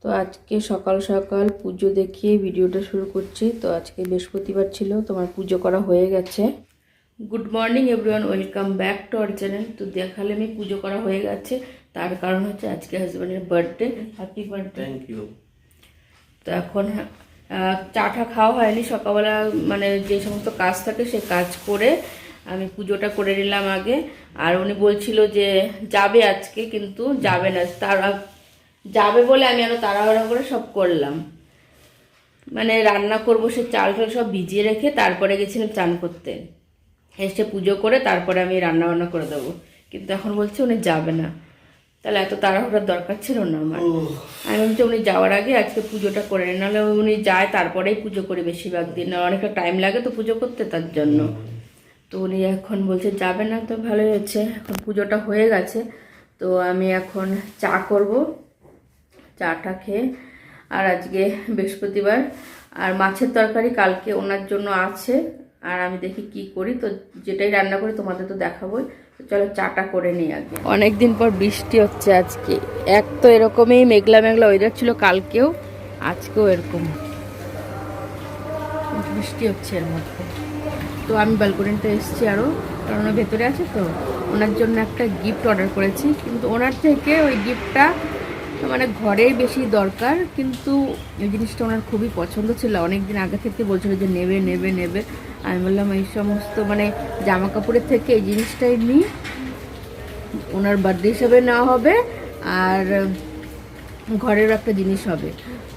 তো আজকে সকাল সকাল পুজো দেখিয়ে ভিডিওটা শুরু করছি। তো আজকে বৃহস্পতিবার ছিল, তোমার পুজো করা হয়ে গেছে। Good morning everyone, welcome back to our channel. তো দেখালে আমি পুজো করা হয়ে গেছে, তার কারণ হচ্ছে আজকে হাজব্যান্ডের birthday. Happy birthday. Thank you. তো এখন চাটা খাওয়া হয়নি, সকালবেলা মানে যে সমস্ত কাজ থাকে সে কাজ করে আমি পুজোটা করে নিলাম আগে। আর উনি বলছিল যে যাবে আজকে, কিন্তু যাবে না, তারা যাবে বলে আমি আরো তাড়াহুড়া করে সব করলাম। মানে রান্না করবো, সে চাল টাল সব ভিজিয়ে রেখে তারপরে গেছিলাম চান করতে, এসে পুজো করে তারপরে আমি রান্না বান্না করে দেবো। কিন্তু এখন বলছে উনি যাবে না, তাহলে এত তাড়াহুড়ার দরকার ছিল না আমার। আমি ভাবছি উনি যাওয়ার আগে আজকে পুজোটা করে নিই, নাহলে উনি যায় তারপরেই পুজো করে বেশিরভাগ দিন, অনেকটা টাইম লাগে তো পুজো করতে, তার জন্য। তো উনি এখন বলছে যাবে না, তো ভালোই হচ্ছে, এখন পুজোটা হয়ে গেছে। তো আমি এখন চা করব, চাটা খেয়ে। আর আজকে বৃহস্পতিবার, আর মাছের তরকারি কালকে ওনার জন্য আছে, আর আমি দেখি কি করি। তো যেটাই রান্না করি তোমাদের তো দেখাবোই। তো চলো চাটা করে নিই আগে। অনেকদিন পর বৃষ্টি হচ্ছে আজকে, এক তো এরকমই মেঘলা মেঘলা ওয়েদার ছিল কালকেও, আজকেও এরকম বৃষ্টি হচ্ছে এর মধ্যে। তো আমি ব্যালকনিতে এসেছি আরও, কারণ ওনার ভেতরে আছে, তো ওনার জন্য একটা গিফট অর্ডার করেছি। কিন্তু ওনার থেকে ওই গিফটটা মানে ঘরেই বেশি দরকার, কিন্তু ওই জিনিসটা ওনার খুবই পছন্দ ছিল, অনেক দিন আগে থেকে বলছিল যে নেবে নেবে নেবে। আমি বললাম এই সমস্ত মানে জামা কাপড়ের থেকে এই জিনিসটাই নিই, ওনার বার্থডে হিসাবে নেওয়া হবে আর ঘরেরও একটা জিনিস হবে।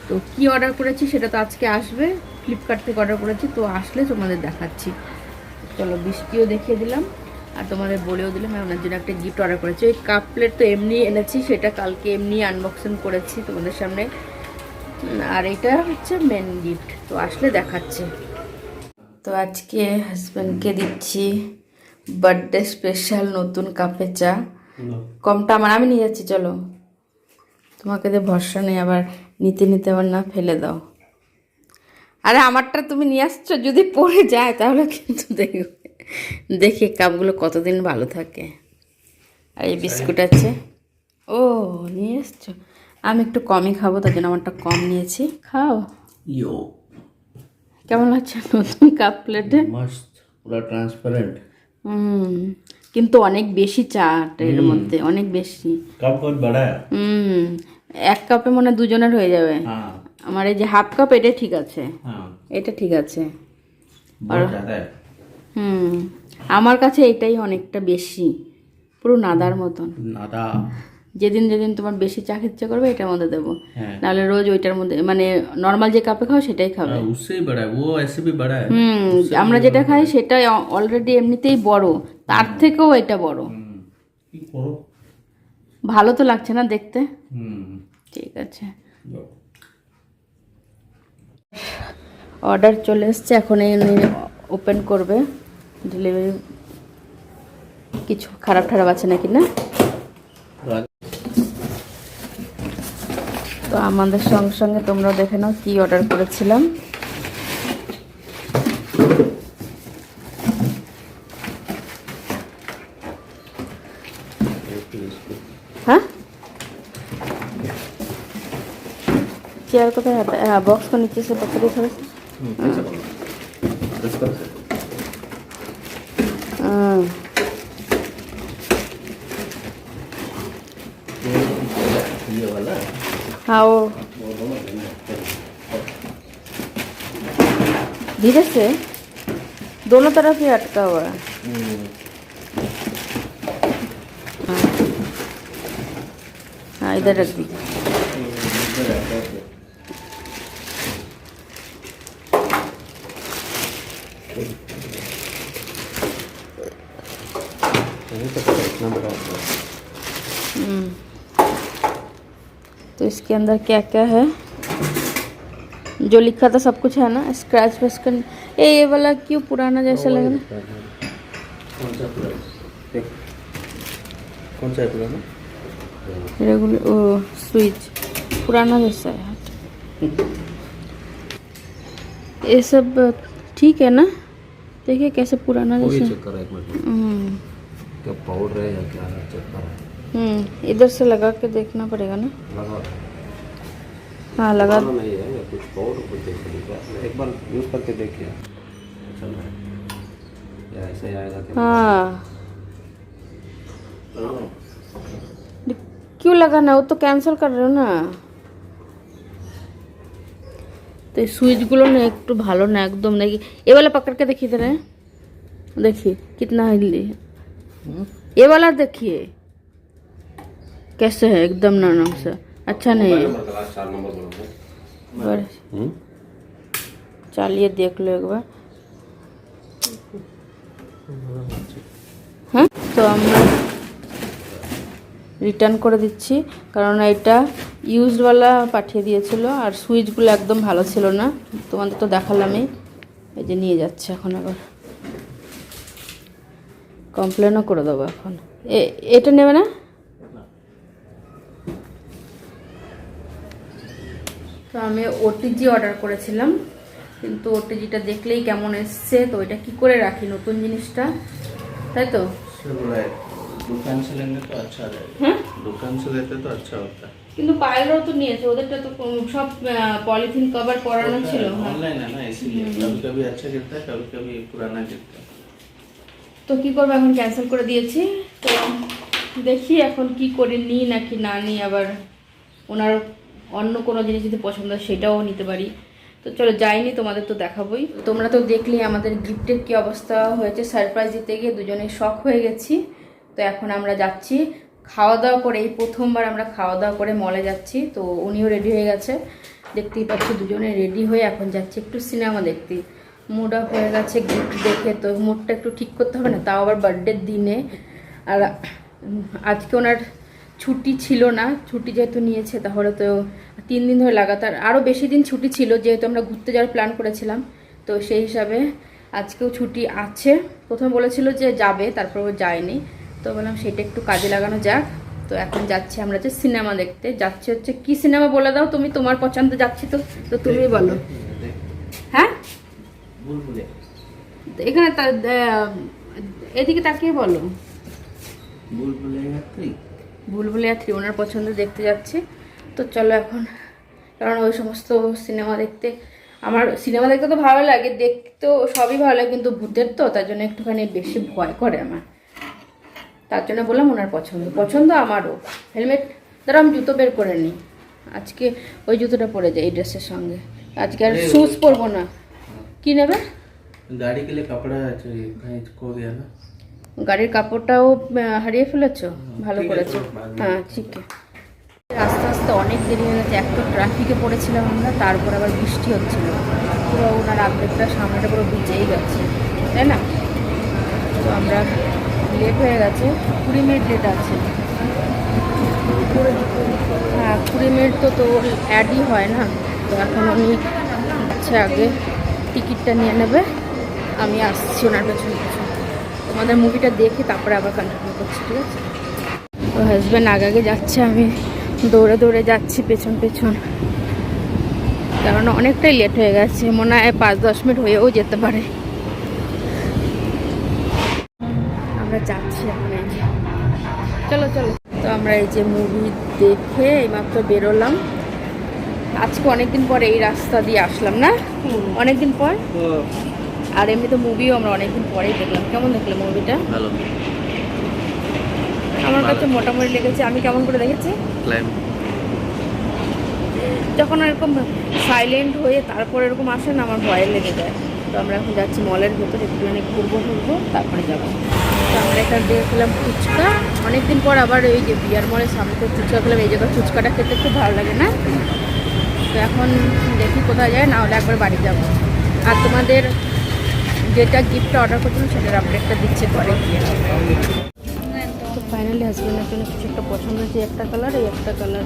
তো কি অর্ডার করেছি সেটা তো আজকে আসবে, ফ্লিপকার্ট থেকে অর্ডার করেছি, তো আসলে তোমাদের দেখাচ্ছি। চলো, বৃষ্টিও দেখিয়ে দিলাম আর তোমাদের বলেও দিলাম আমি ওনার জন্য একটা গিফট অর্ডার করেছি। ওই কাপ প্লেট তো এমনি এনেছি, সেটা কালকে এমনি আনবক্সিং করেছি তোমাদের সামনে। আর এটা হচ্ছে মেন গিফট, তো আসলে দেখাচ্ছি। তো আজকে হাজব্যান্ডকে দিচ্ছি বার্থডে স্পেশাল নতুন কাপে চা। কমটা আমার, আমি নিয়ে যাচ্ছি, চলো। তোমাকে দিয়ে ভরসা নেই, আবার নিতে নিতে আবার না ফেলে দাও। আরে আমারটা তুমি নিয়ে আসছো, যদি পড়ে যায় তাহলে কিন্তু দেখি কাপগুলো কতদিন ভালো থাকে। আর এই বিস্কুট আছে, ও নিয়ে এসছো। আমি একটু কমই খাবো, তার জন্য আমারটা কম নিয়েছি। খাও। ইয়ো, কেমন লাগছে নতুন কাপ প্লেটে? মস্ত, পুরো ট্রান্সপারেন্ট। কিন্তু অনেক বেশি চা এর মধ্যে, অনেক বেশি। কাপ বহুত বড়। এক কাপে মনে হয় দুজনের হয়ে যাবে। হ্যাঁ, আমার এই যে হাফ কাপ, এটা ঠিক আছে। হ্যাঁ, এটা ঠিক আছে। বহুত ज़्यादा है। আমার কাছে এটাই অনেকটা বেশি, পুরো নাদার মতন। नादा। যেদিন যেদিন তোমার বেশি চা খেতে ইচ্ছা করবে এটার মধ্যে দেবো, হ্যাঁ। নাহলে রোজ ওইটার মধ্যে মানে নর্মাল যে কাপে খাও সেটাই খাবে। उससे ही बड़ा है वो, ऐसे भी बड़ा है। আমরা যেটা খাই সেটা অলরেডি এমনিতেই বড়, তার থেকেও এটা বড়। কি করো? ভালো তো লাগছে না দেখতে? ঠিক আছে, অর্ডার চলে এসছে, এখন ওপেন করবে। ডেলিভারি কিছু খারাপ খারাপ আছে নাকি না? তো আমাদের সঙ্গে সঙ্গে তোমরা দেখে নাও কি অর্ডার করেছিলাম। हाँ चेयर को हाँ बॉक्स को नीचे से पकड़े थोड़ा सा। हाँ ये वाला हाँ वो धीरे से दोनों तरफ ही अटका हुआ है। हाँ इधर रख दी। तो इसके अंदर क्या क्या है, जो लिखा था सब कुछ है ना? स्क्रैच वेस्कन ये वाला क्यों पुराना जैसा लग रहा है? कौन सा है पुराना? रेगुलर ओ स्विच पुराना जैसा है। ये सब ठीक है ना? देखिए कैसे पुराना जैसा। चेक कर रहा है एक मिनट, क्या पाउडर है या क्या है, चेक कर रहा है। इधर से लगा के देखना पड़ेगा ना। लगा हाँ लगा। लगाना नहीं है, ये कुछ पाउडर कुछ जैसे दिख रहा है। एक बार यूज करके देखिए, चल रहा है या ऐसे ही आएगा कि हाँ क्यों लगाना, वो तो कैंसिल कर रहे हो ना। तो সুইচগুলো না একটু ভালো না একদম। দেখি ये वाला पकड़ के देखिए इधर है, देखिए कितना हिली है। ये वाला देखिए कैसे है, एकदम नरम से, अच्छा नहीं है। 4 नंबर बोलोगे। और चलिए देख लो एक बार। হ্যাঁ তো আমরা রিটার্ন করে দিচ্ছি, কারণ এটা ইউজডওয়ালা পাঠিয়ে দিয়েছিল আর সুইচগুলো একদম ভালো ছিল না। তোমাদের তো দেখালামই, এই যে নিয়ে যাচ্ছে এখন। আবার কমপ্লেনও করে দেবো এখন। এটা নেবে না? তো আমি ওটিজি অর্ডার করেছিলাম, কিন্তু ওটিজিটা দেখলেই কেমন এসছে, তো এটা কি করে রাখি নতুন জিনিসটা, তাই তো? दुकान से लेंगे तो अच्छा रहेगा। হ্যাঁ दुकान से लेते तो अच्छा होता है। কিন্তু পায়েলরাও তো নিয়েছে, ওদেরটা তো সব পলিথিন কভার পরানো ছিল। ऑनलाइन है ना, इसीलिए कभी कभी अच्छा गिरता है, कभी कभी पुराना गिरता है। তো কি করবো, এখন ক্যান্সেল করে দিয়েছি। তো দেখি এখন কি করে নিই নাকি না নিই, আবার ওনার অন্য কোনো জিনিস যদি পছন্দ হয় সেটাও নিতে পারি। তো চলো যাইনি, তোমাদের তো দেখাবোই। তোমরা তো দেখলেই আমাদের গিফটের কি অবস্থা হয়েছে। সারপ্রাইজ দিতে গিয়ে দুজনে শক হয়ে গেছি। তো এখন আমরা যাচ্ছি খাওয়া দাওয়া করে, এই প্রথমবার আমরা খাওয়া দাওয়া করে মলে যাচ্ছি। তো উনিও রেডি হয়ে গেছে, দেখতেই পাচ্ছি দুজনে রেডি হয়ে এখন যাচ্ছি একটু সিনেমা দেখতে। মুড অফ হয়ে গেছে গিফট দেখে, তো মুডটা একটু ঠিক করতে হবে না, তাও আবার বার্থডের দিনে। আর আজকে ওনার ছুটি ছিল না, ছুটি যেহেতু নিয়েছে তাহলে তো 3 দিন ধরে লাগাতার, আরও বেশি দিন ছুটি ছিল যেহেতু আমরা ঘুরতে যাওয়ার প্ল্যান করেছিলাম। তো সেই হিসাবে আজকেও ছুটি আছে। প্রথমে বলেছিল যে যাবে, তারপর ও যায়নি, তো বললাম সেটা একটু কাজে লাগানো যাক। তো এখন যাচ্ছি আমরা যে সিনেমা দেখতে যাচ্ছি, হচ্ছে কি সিনেমা বলে দাও তুমি, তোমার পছন্দ যাচ্ছি তো, তো তুমি বলো। হ্যাঁ এখানে এদিকে তাকিয়ে বলো। বুলবুলিয়া 3 ওনার পছন্দ দেখতে যাচ্ছি। তো চলো এখন, কারণ ওই সমস্ত সিনেমা দেখতে, আমার সিনেমা দেখতে তো ভালো লাগে, দেখতেও সবই ভালো লাগে, কিন্তু ভূতের তো তার জন্য একটুখানি বেশি ভয় করে আমার। তার জন্য বললাম ওনার পছন্দ আমারও। হেলমেট দ্বারা আমি জুতো বের করে নিই, আজকে ওই জুতোটা পরে যাই এই ড্রেসের সঙ্গে। আজকে আর শুজ পরবো না। কি নেবে? गाड़ी के लिए कपड़ा चाहिए, कहीं खो गया ना। গাড়ির কাপড়টাও হারিয়ে ফেলেছো, ভালো করেছো। হ্যাঁ ঠিক আছে। আস্তে আস্তে অনেক দেরি হয়ে গেছে, এক তো ট্রাফিকে পড়েছিলাম আমরা, তারপর আবার বৃষ্টি হচ্ছিল, পুরো ওনার আপডেটটা সামনেটা পুরো ভিজেই গেছে, তাই না? তো আমরা লেট হয়ে গেছে, 20 মিনিট লেট আছে। হ্যাঁ 20 মিনিট তো অ্যাডই হয় না। তো এখন উনি আচ্ছা আগে টিকিটটা নিয়ে নেবে, আমি আসছি ওনার পেছনে পেছনে। তোমাদের মুভিটা দেখে তারপরে আবার কন্টিনিউ করছি, ঠিক আছে? তো হাজব্যান্ড আগে যাচ্ছে, আমি দৌড়ে দৌড়ে যাচ্ছি পেছন পেছন, কারণ অনেকটাই লেট হয়ে গেছে, মনে হয় 5-10 মিনিট হয়েও যেতে পারে। আমরা যাচ্ছি এখন, এই যে চলো চলো। তো আমরা এই যে মুভি দেখে এইমাত্র বেরোলাম। আজকে অনেকদিন পরে এই রাস্তা দিয়ে আসলাম না, অনেকদিন পর। আর এমনি তো মুভিও আমরা অনেকদিন পরেই দেখলাম। কেমন দেখলে মুভিটা? ভালো, আমার কাছে মোটামুটি লেগেছে। আমি কেমন করে দেখেছি, যখন এরকম সাইলেন্ট হয়ে তারপর এরকম আসে না, আমার ভয় লেগে যায়। তো আমরা এখন যাচ্ছি মলের ভেতরে, একটুখানি ঘুরবো তারপরে যাবো। তো আমরা এখান থেকে খেলাম ফুচকা, অনেকদিন পর আবার এই যে বিয়ার মলের সামনে থেকে ফুচকা খেলাম। এই জায়গায় ফুচকাটা খেতে খুব ভালো লাগে না? তো এখন দেখি কোথায় যায়, না হলে একবার বাড়ি যাবো। আর তোমাদের যেটা গিফটটা অর্ডার করছিলাম সেটার আপডেটটা দিচ্ছে পরে। তো ফাইনালি হাজব্যান্ডের জন্য কিছু একটা পছন্দ হয়েছে, একটা কালার, এই একটা কালার,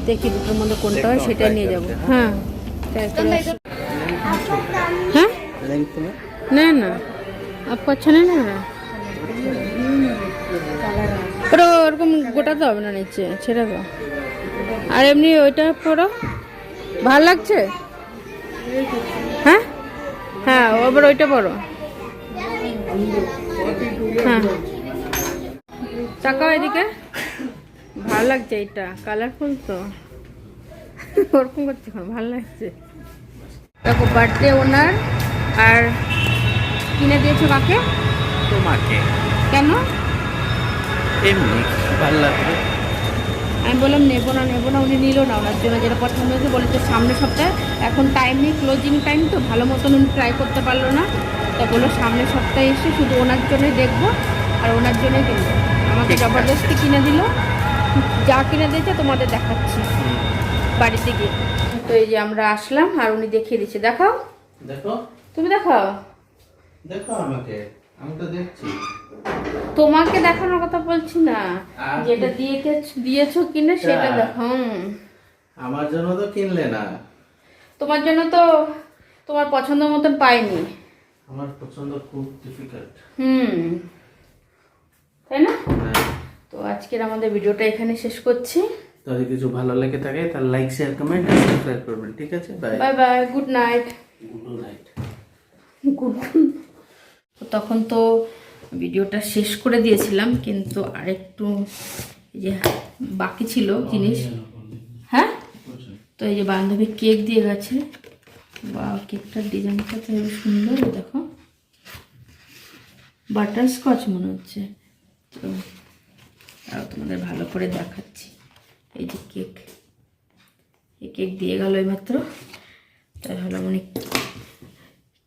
দেখি দুটোর মধ্যে কোনটা হয় সেটা নিয়ে যাবো। হ্যাঁ হ্যাঁ না না আপকো আচ্ছা নেই না, পুরো ওরকম গোটা তো হবে না, নিচে ছেড়ে দাও। আর এমনি ওইটা পুরো ভালো লাগছে। হ্যাঁ হ্যাঁ আবার ওইটা পরো। হ্যাঁ তাকাও এদিকে, ভালো লাগছে, এটা কালারফুল তো। ওরকম করছে এখন ভালো লাগছে। দেখো বার্থডে ওনার, আর কিনে দিয়েছো কাকে? তোমাকে কেন? এমনি ভালো লাগবে। আমি বললাম নেবো না, উনি নিল না। ওনার জন্য যেটা পছন্দ হয়েছে বলেছে সামনের সপ্তাহে, এখন টাইম নেই, ক্লোজিং টাইম তো, ভালো মতন উনি ট্রাই করতে পারলো না, তা বললো সামনের সপ্তাহে এসে শুধু ওনার জন্যই দেখবো আর ওনার জন্যই কিনবো। আমাকে জবরদস্তি কিনে দিল, যা কিনে দিয়েছে তোমাদের দেখাচ্ছি বাড়িতে গিয়ে। তো এই যে আমরা আসলাম আর উনি দেখিয়ে দিচ্ছে। দেখাও, দেখো তুমি দেখাও। দেখো আমাকে, আমি তো দেখছি। তোমাকে দেখানোর কথা বলছি না, আর যেটা দিয়েছো কিনে সেটা হ্যাঁ। দেখো। আমার জন্য তো কিনলে না। তোমার জন্য তো তোমার পছন্দ মতন পাইনি। আমার পছন্দ খুব ডিফিকাল্ট। তাই না? তো আজকের আমাদের ভিডিওটা এখানে শেষ করছি। যদি কিছু ভালো লেগে থাকে তাহলে লাইক, শেয়ার, কমেন্ট আর সাবস্ক্রাইব করবেন। ঠিক আছে, bye bye bye, good night. Good night. তখন তো ভিডিওটা শেষ করে দিয়েছিলাম, কিন্তু আরেকটু এই যে বাকি ছিল জিনিস। হ্যাঁ, তো এই যে বান্ধবী কেক দিয়ে গেছে, বা কেকটার ডিজাইনটা তো খুব সুন্দর। দেখো বাটার স্কচ মনে হচ্ছে। তো আর তোমাদের ভালো করে দেখাচ্ছি। এই যে কেক, এই কেক দিয়ে গেল এইমাত্র। তাই ভাবলাম অনেক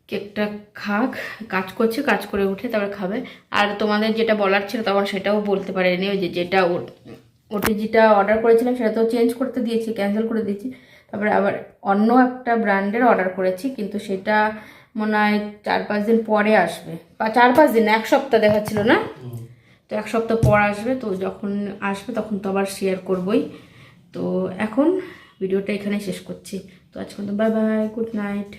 কেকটা খাক, কাজ করছে, কাজ করে উঠে তারপর খাবে। আর তোমাদের যেটা বলার ছিল তখন সেটাও বলতে পারিনি। ওই যে যেটা ওটিজিটা অর্ডার করেছিলাম সেটা তো চেঞ্জ করতে দিয়েছি, ক্যান্সেল করে দিয়েছি। তারপরে আবার অন্য একটা ব্র্যান্ডের অর্ডার করেছি, কিন্তু সেটা মনে হয় 4-5 দিন পরে আসবে, বা 4-5 দিন, 1 সপ্তাহ দেখাচ্ছিল না, তো 1 সপ্তাহ পর আসবে। তো যখন আসবে তখন তো আবার শেয়ার করবই। তো এখন ভিডিওটা এখানে শেষ করছি। তো আজকে বাই বাই, গুড নাইট।